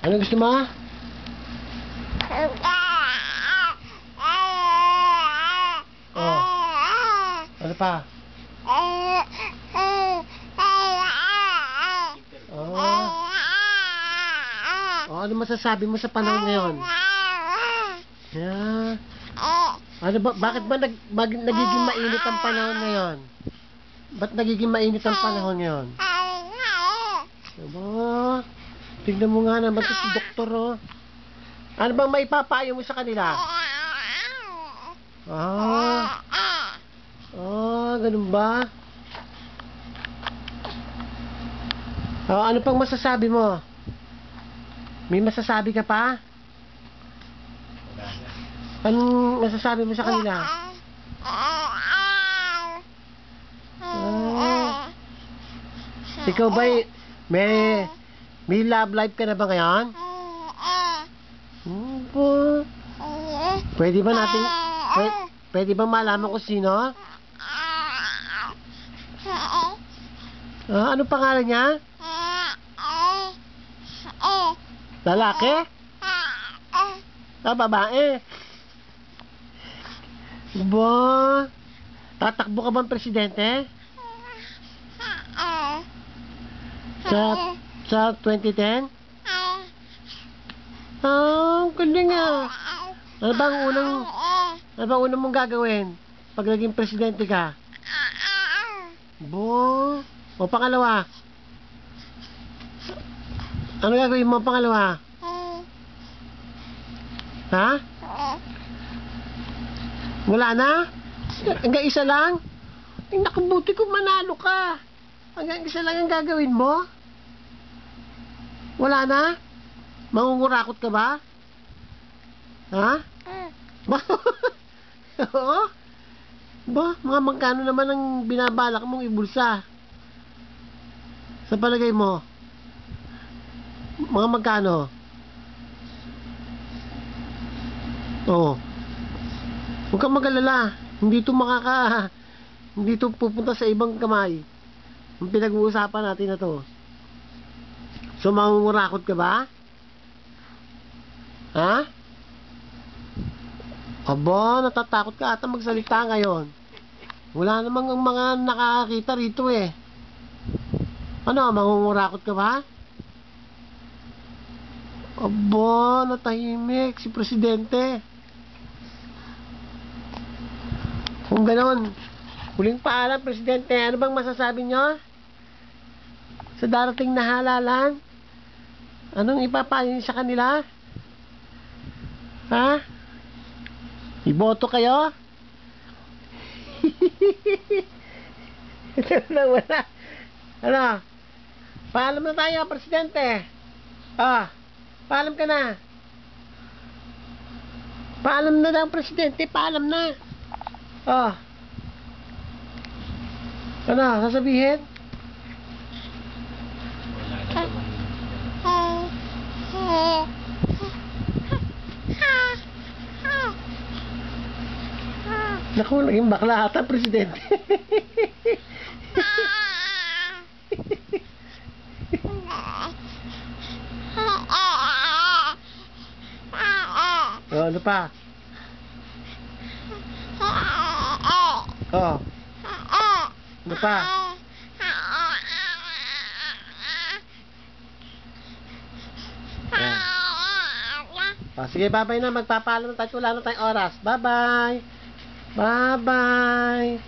Ano gusto mo? Oh. Ano pa? Oh. Oh, ano masasabi mo sa panahon ngayon? Yeah. Ano ba, bakit ba nagiging mainit ang panahon ngayon? Ba't nagiging mainit ang panahon ngayon? Diba? Tignan mo nga naman ito si doktor, oh. Ano bang maipapayo mo sa kanila? Ganun ba? Ano pang masasabi mo? May masasabi ka pa? Anong masasabi mo sa kanila? Ikaw ba may love life ka na ba ngayon? Pwede ba natin pwede ba malaman kung sino? Ano pangalan niya? Lalaki? Babae? Ba? Tatakbo ka bang presidente? Sa 2010? Galing ah. Ano bang unang mong gagawin pag naging presidente ka? Bo? O pangalawa? Ano gagawin mo pangalawa? Ha? Wala na? Hanggang isa lang? Ay, nakabuti ko manalo ka. Hanggang isa lang ang gagawin mo? Wala na? Mangungurakot ka ba? Ha? Oo? Ba, mga magkano naman ang binabalak mong ibulsa? Sa palagay mo? Mga magkano? Oo. Huwag kang mag-alala. Hindi ito pupunta sa ibang kamay. Ang pinag-uusapan natin na to. So, mangungurakot ka ba? Ha? Aba, natatakot ka ata magsalita ngayon. Wala namang mga nakakakita rito eh. Ano, mangungurakot ka ba? Aba, natahimik si Presidente. Kung ganon, huling paalam, Presidente, ano bang masasabi nyo? Sa darating na halalan? Anong ipapayo niyo sa kanila? Ha? Iboto kayo? Wala. Ano? Paalam na tayo, Presidente. Paalam ka na. Paalam na lang, Presidente. Paalam na. Ano? Sasabihin? Naku, naging bakla ata, Presidente. Ano pa? Ano pa? Sige, bye-bye na. Magpapaalam na tayo. Wala na tayong oras. Bye-bye. Bye-bye.